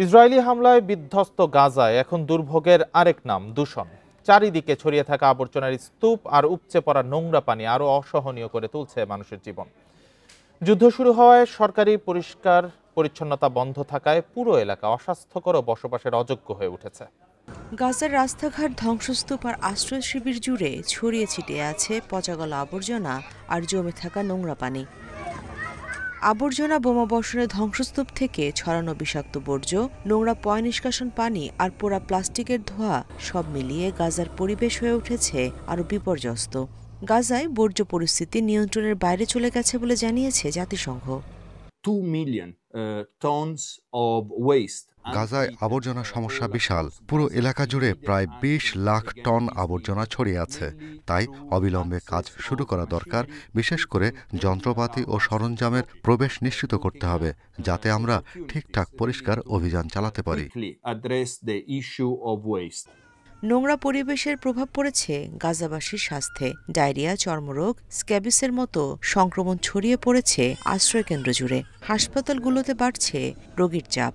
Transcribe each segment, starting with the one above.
Israeli হামলায় বিধ্বস্ত গাজায় এখন দুর্ভোগের আরেক নাম দূষণ। চারিদিকে ছড়িয়ে থাকা আবর্জনার স্তূপ আর উপচে পড়া নোংরা পানি আরো অসহনীয় করে তুলছে মানুষের জীবন। যুদ্ধ শুরু হওয়ায় সরকারি পরিষ্কার পরিচ্ছন্নতা বন্ধ থাকায় পুরো এলাকা অস্বাস্থ্যকর ও বসবাসের অযোগ্য হয়ে উঠেছে। গাজার রাস্তাঘাট, ধ্বংসস্তূপ আর আশ্রয় শিবির জুড়ে ছড়িয়ে ছিটিয়ে আছে পচাগলা আবর্জনা আর জমে থাকা নোংরা পানি। আবর্জনা, বোমাবর্ষণের ধ্বংসস্তূপ থেকে ছড়ানো বিষাক্ত বর্জ্য, নোংরা পয় নিষ্কাশন পানি আর পোড়া প্লাস্টিকের ধোঁয়া সব মিলিয়ে গাজার পরিবেশ হয়ে উঠেছে আরও বিপর্যস্ত। গাজায় বর্জ্য পরিস্থিতি নিয়ন্ত্রণের বাইরে চলে গেছে বলে জানিয়েছে জাতিসংঘ। 2 million tons of waste. গাজায় আবর্জনা সমস্যা বিশাল। পুরো এলাকা জুড়ে প্রায় ২০ লাখ টন আবর্জনা ছড়িয়ে আছে। তাই অবিলম্বে কাজ শুরু করা দরকার। বিশেষ করে যন্ত্রপাতি ও সরঞ্জামের প্রবেশ নিশ্চিত করতে হবে, যাতে আমরা ঠিকঠাক পরিষ্কার অভিযান চালাতে পারি। নোংরা পরিবেশের প্রভাব পড়েছে গাজাবাসীর স্বাস্থ্যে। ডায়রিয়া, চর্মরোগ, স্ক্যাবিসের মতো সংক্রমণ ছড়িয়ে পড়েছে আশ্রয়কেন্দ্র জুড়ে। হাসপাতালগুলোতে বাড়ছে রোগীর চাপ।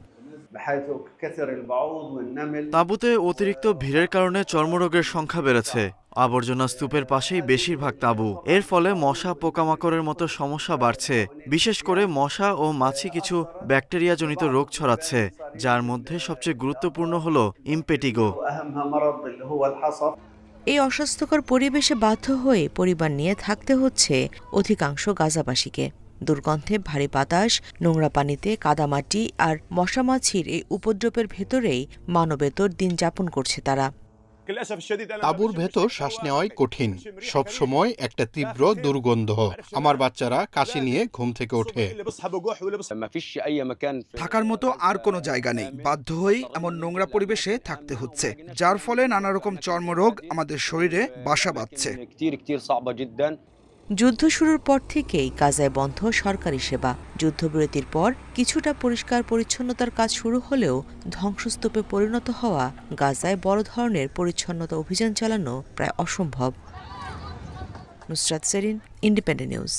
তাঁবুতে অতিরিক্ত ভিড়ের কারণে চর্মরোগের সংখ্যা বেড়েছে। আবর্জনা স্তূপের পাশেই বেশিরভাগ তাঁবু। এর ফলে মশা, পোকামাকড়ের মতো সমস্যা বাড়ছে। বিশেষ করে মশা ও মাছি কিছু ব্যাকটেরিয়াজনিত রোগ ছড়াচ্ছে, যার মধ্যে সবচেয়ে গুরুত্বপূর্ণ হল ইমপেটিগো। এই অস্বাস্থ্যকর পরিবেশে বাধ্য হয়ে পরিবার নিয়ে থাকতে হচ্ছে অধিকাংশ গাজাবাসীকে। দুর্গন্ধে, ভারী বাতাস, নোংরা পানিতে, কাদামাটি আর মশামাছির এই উপদ্রবের ভেতরেই মানবেতর দিন যাপন করছে তারা। তাঁবুর ভেতর শ্বাস নেওয়াই কঠিন। সব সময় একটা তীব্র দুর্গন্ধ। আমার বাচ্চারা কাশি নিয়ে ঘুম থেকে ওঠে। থাকার মতো আর কোনো জায়গা নেই। বাধ্য হয়েই এমন নোংরা পরিবেশে থাকতে হচ্ছে, যার ফলে নানা রকম চর্মরোগ আমাদের শরীরে বাসা বাঁধছে। যুদ্ধ শুরুর পর থেকেই গাজায় বন্ধ সরকারি সেবা। যুদ্ধবিরতির পর কিছুটা পরিষ্কার পরিচ্ছন্নতার কাজ শুরু হলেও ধ্বংসস্তূপে পরিণত হওয়া গাজায় বড় ধরনের পরিচ্ছন্নতা অভিযান চালানো প্রায় অসম্ভব। Nusrat Serin, Independent news.